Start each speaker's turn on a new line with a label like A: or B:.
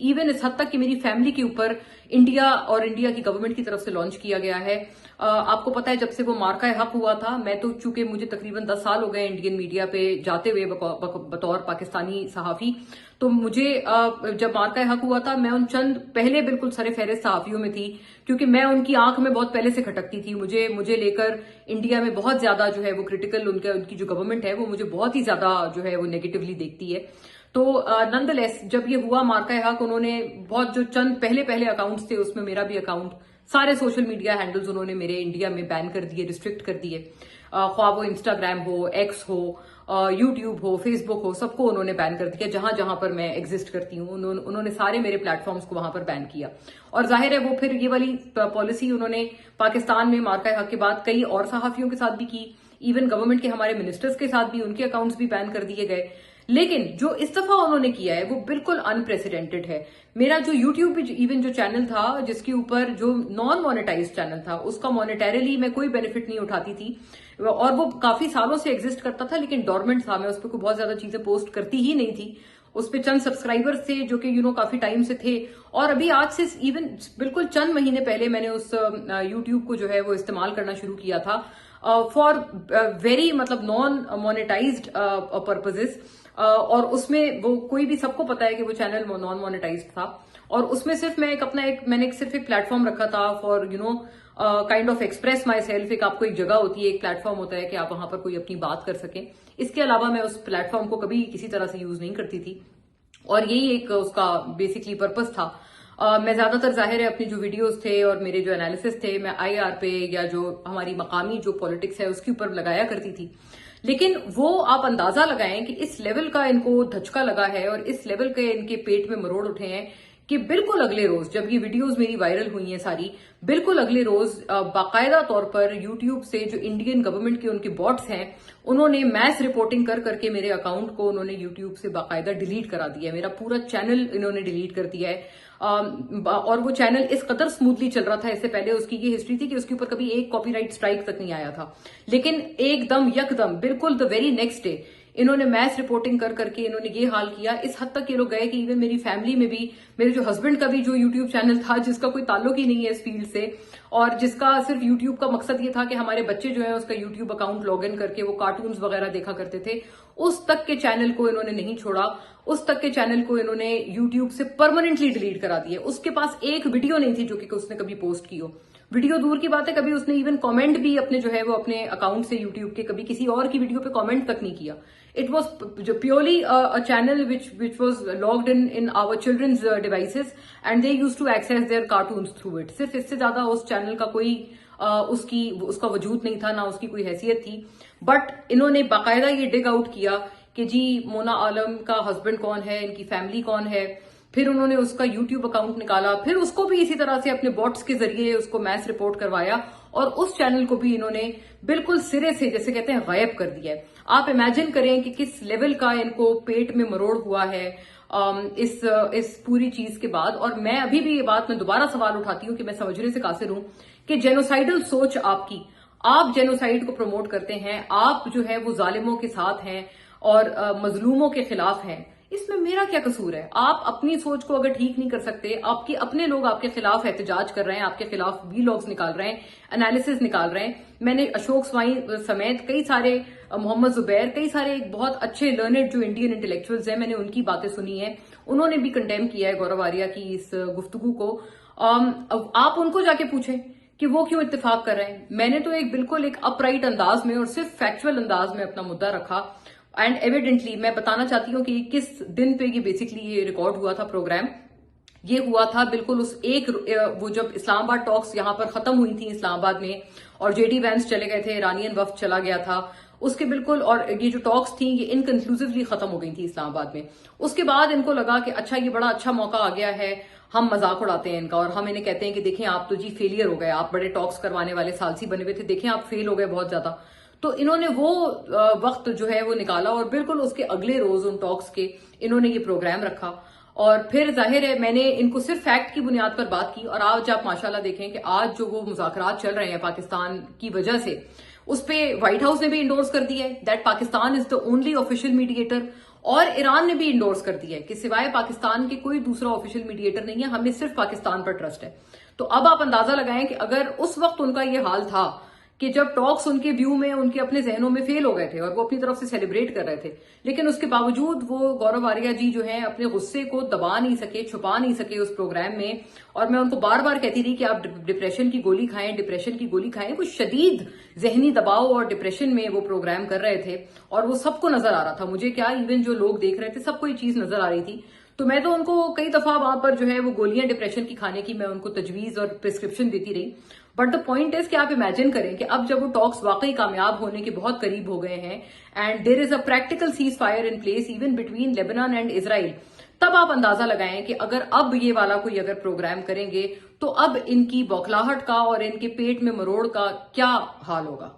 A: Even اس حد تک کہ میری فیملی کے اوپر انڈیا اور انڈیا کی گورنمنٹ کی طرف سے لانچ کیا گیا ہے. آپ کو پتا ہے جب سے وہ مارکہ حق ہوا تھا, میں تو چونکہ مجھے تقریباً 10 سال ہو گئے انڈین میڈیا پہ جاتے ہوئے بطور پاکستانی صحافی, تو مجھے جب مارکہ حق ہوا تھا میں ان چند پہلے بالکل سر فہرست صحافیوں میں تھی, کیونکہ میں ان کی آنکھ میں بہت پہلے سے کھٹکتی تھی. مجھے لے کر انڈیا میں بہت زیادہ جو ہے وہ کریٹیکل ان کی جو گورنمنٹ ہے وہ مجھے بہت ہی زیادہ جو ہے وہ نیگیٹولی دیکھتی ہے. تو نند لیس جب یہ ہوا مارکہ حق, انہوں نے بہت جو چند پہلے اکاؤنٹس تھے اس میں میرا بھی اکاؤنٹ, سارے سوشل میڈیا ہینڈلز انہوں نے میرے انڈیا میں بین کر دیے, ریسٹرکٹ کر دیے. خواہ وہ انسٹاگرام ہو, ایکس ہو, یوٹیوب ہو, فیس بک ہو, سب کو انہوں نے بین کر دیا. جہاں پر میں ایگزسٹ کرتی ہوں انہوں نے سارے میرے پلیٹ فارمز کو وہاں پر بین کیا. اور ظاہر ہے وہ پھر یہ والی پالیسی انہوں نے پاکستان میں مارکہ حق کے بعد کئی اور صحافیوں کے ساتھ بھی کی, ایون گورنمنٹ کے ہمارے منسٹرز کے ساتھ بھی ان کے اکاؤنٹس بھی بین کر دیے گئے. لیکن جو اس دفعہ انہوں نے کیا ہے وہ بالکل انپریسیڈنٹڈ ہے. میرا جو یوٹیوب ایون جو چینل تھا جس کے اوپر جو نان مانیٹائز چینل تھا اس کا مانیٹریلی میں کوئی بینیفٹ نہیں اٹھاتی تھی, اور وہ کافی سالوں سے ایگزسٹ کرتا تھا لیکن ڈورمنٹ تھا, میں اس پہ کوئی بہت زیادہ چیزیں پوسٹ کرتی ہی نہیں تھی. اس پہ چند سبسکرائبرز تھے جو کہ کافی ٹائم سے تھے, اور ابھی آج سے ایون بالکل چند مہینے پہلے میں نے اس یوٹیوب کو جو ہے وہ استعمال کرنا شروع کیا تھا فار ویری مطلب نان مانیٹائزڈ پرپزز. اور اس میں وہ کوئی بھی سب کو پتا ہے کہ وہ چینل نان مانیٹائزڈ تھا, اور اس میں صرف میں نے صرف ایک پلیٹ فارم رکھا تھا for kind of express my self. ایک آپ کو ایک جگہ ہوتی ہے, ایک پلیٹ فارم ہوتا ہے کہ آپ وہاں پر کوئی اپنی بات کر سکیں. اس کے علاوہ میں اس پلیٹ فارم کو کبھی کسی طرح سے یوز نہیں کرتی تھی, اور یہی ایک اس کا بیسکلی پرپز تھا. میں زیادہ تر ظاہر ہے اپنی جو ویڈیوز تھے اور میرے جو انالیسس تھے میں IR پہ یا جو ہماری مقامی جو پالیٹکس ہے اس کے اوپر لگایا کرتی تھی. لیکن وہ آپ اندازہ لگائیں کہ اس لیول کا ان کو دھچکا لگا ہے اور اس لیول کے ان کے پیٹ میں مروڑ اٹھے ہیں کہ بالکل اگلے روز جب یہ ویڈیوز میری وائرل ہوئی ہیں ساری, بالکل اگلے روز باقاعدہ طور پر یوٹیوب سے جو انڈین گورنمنٹ کے ان کے باٹس ہیں انہوں نے میس رپورٹنگ کر کے میرے اکاؤنٹ کو انہوں نے یوٹیوب سے باقاعدہ ڈیلیٹ کرا دیا ہے. میرا پورا چینل انہوں نے ڈیلیٹ کر دیا ہے, اور وہ چینل اس قدر سموتھلی چل رہا تھا. اس سے پہلے اس کی یہ ہسٹری تھی کہ اس کے اوپر کبھی ایک کاپی رائٹ اسٹرائک تک نہیں آیا تھا, لیکن ایک دم یک دم بالکل دا ویری نیکسٹ ڈے انہوں نے میس رپورٹنگ کر کے انہوں نے یہ حال کیا. اس حد تک یہ لوگ گئے کہ ایون میری فیملی میں بھی میرے جو ہسبینڈ کا بھی جو یوٹیوب چینل تھا جس کا کوئی تعلق ہی نہیں ہے اس فیلڈ سے, اور جس کا صرف یوٹیوب کا مقصد یہ تھا کہ ہمارے بچے جو ہیں اس کا یوٹیوب اکاؤنٹ لاگ ان کر کے وہ کارٹونز وغیرہ دیکھا کرتے تھے, اس تک کے چینل کو انہوں نے نہیں چھوڑا. اس تک کے چینل کو انہوں نے یوٹیوب سے پرماننٹلی ڈیلیٹ کرا دیا. اس کے پاس ایک ویڈیو نہیں تھی جو کہ اس نے کبھی پوسٹ کی ہو. ویڈیو دور کی بات ہے, کبھی اس نے ایون کامنٹ بھی اپنے جو ہے وہ اپنے اکاؤنٹ سے یوٹیوب کے کبھی کسی اور کی ویڈیو پہ کامنٹ تک نہیں کیا. It was purely a channel which was logged in our children's devices and they used to access their cartoons through it. صرف اس سے زیادہ اس چینل کا کوئی اس کا وجود نہیں تھا, نہ اس کی کوئی حیثیت تھی. بٹ انہوں نے باقاعدہ یہ ڈگ آؤٹ کیا کہ جی مونا عالم کا ہسبینڈ کون ہے, ان کی فیملی کون ہے. پھر انہوں نے اس کا یوٹیوب اکاؤنٹ نکالا, پھر اس کو بھی اسی طرح سے اپنے باٹس کے ذریعے اس کو میس رپورٹ کروایا, اور اس چینل کو بھی انہوں نے بالکل سرے سے جیسے کہتے ہیں غائب کر دیا ہے. آپ امیجن کریں کہ کس لیول کا ان کو پیٹ میں مروڑ ہوا ہے اس پوری چیز کے بعد. اور میں ابھی بھی یہ بات میں دوبارہ سوال اٹھاتی ہوں کہ میں سمجھنے سے قاصر ہوں کہ جینوسائیڈل سوچ آپ جینوسائیڈ کو پروموٹ کرتے ہیں, آپ جو ہے وہ ظالموں کے ساتھ ہیں اور مظلوموں کے خلاف ہیں. اس میں میرا کیا قصور ہے؟ آپ اپنی سوچ کو اگر ٹھیک نہیں کر سکتے, آپ کے اپنے لوگ آپ کے خلاف احتجاج کر رہے ہیں, آپ کے خلاف وی لاگز نکال رہے ہیں, انالیسز نکال رہے ہیں. میں نے اشوک سوائیں سمیت کئی سارے, محمد زبیر, کئی سارے بہت اچھے لرنڈ جو انڈین انٹلیکچوئلز ہیں, میں نے ان کی باتیں سنی ہیں. انہوں نے بھی کنڈیم کیا ہے گورو آریہ کی اس گفتگو کو. آپ ان کو جا کے پوچھیں کہ وہ کیوں اتفاق کر رہے ہیں. میں نے تو بالکل ایک اپ رائٹ انداز میں اور صرف فیکچوئل انداز میں اپنا مدعا رکھا. اینڈ ایویڈنٹلی میں بتانا چاہتی ہوں کہ کس دن پہ یہ بیسکلی یہ ریکارڈ ہوا تھا پروگرام. یہ ہوا تھا بالکل اس وہ جب اسلام آباد ٹاکس یہاں پر ختم ہوئی تھیں اسلام آباد میں, اور JD وینس چلے گئے تھے, ایرانین وفد چلا گیا تھا اس کے بالکل, اور یہ جو ٹاکس تھیں یہ انکنکلوسیولی ختم ہو گئی تھی اسلام آباد میں. اس کے بعد ان کو لگا کہ اچھا یہ بڑا اچھا موقع آ گیا ہے, ہم مذاق اڑاتے ہیں ان کا, اور ہم انہیں کہتے ہیں کہ دیکھیں آپ تو جی فیلئر ہو گئے, آپ بڑے ٹاکس کروانے والے سالسی بنے ہوئے تھے, دیکھیں آپ فیل ہو گئے بہت زیادہ. تو انہوں نے وہ وقت جو ہے وہ نکالا, اور بالکل اس کے اگلے روز ان ٹاکس کے انہوں نے یہ پروگرام رکھا. اور پھر ظاہر ہے میں نے ان کو صرف فیکٹ کی بنیاد پر بات کی, اور آج آپ ماشاءاللہ دیکھیں کہ آج جو وہ مذاکرات چل رہے ہیں پاکستان کی وجہ سے, اس پہ وائٹ ہاؤس نے بھی انڈورس کر دیا ہے that Pakistan is the only official mediator, اور ایران نے بھی انڈورس کر دیا ہے کہ سوائے پاکستان کے کوئی دوسرا آفیشیل میڈیٹر نہیں ہے، ہمیں صرف پاکستان پر ٹرسٹ ہے۔ تو اب آپ اندازہ لگائیں کہ اگر اس وقت ان کا یہ حال تھا کہ جب ٹاکس ان کے ویو میں، ان کے اپنے ذہنوں میں فیل ہو گئے تھے اور وہ اپنی طرف سے سیلیبریٹ کر رہے تھے، لیکن اس کے باوجود وہ گورو آریہ جی جو ہیں اپنے غصے کو دبا نہیں سکے، چھپا نہیں سکے اس پروگرام میں، اور میں ان کو بار بار کہتی رہی کہ آپ ڈپریشن کی گولی کھائیں، ڈپریشن کی گولی کھائیں۔ وہ شدید ذہنی دباؤ اور ڈپریشن میں وہ پروگرام کر رہے تھے اور وہ سب کو نظر آ رہا تھا، مجھے کیا ایون جو لوگ دیکھ رہے تھے سب کو یہ چیز نظر آ رہی تھی۔ تو میں تو ان کو کئی دفعہ وہاں پر جو ہے وہ گولیاں ڈپریشن کی کھانے کی میں ان کو تجویز اور پرسکرپشن دیتی رہی، بٹ دا پوائنٹ از کہ آپ امیجن کریں کہ اب جب وہ ٹاکس واقعی کامیاب ہونے کے بہت قریب ہو گئے ہیں and there is a practical cease fire in place even between Lebanon and Israel, تب آپ اندازہ لگائیں کہ اگر اب یہ والا کوئی اگر پروگرام کریں گے تو اب ان کی بوکھلاہٹ کا اور ان کے پیٹ میں مروڑ کا کیا حال ہوگا۔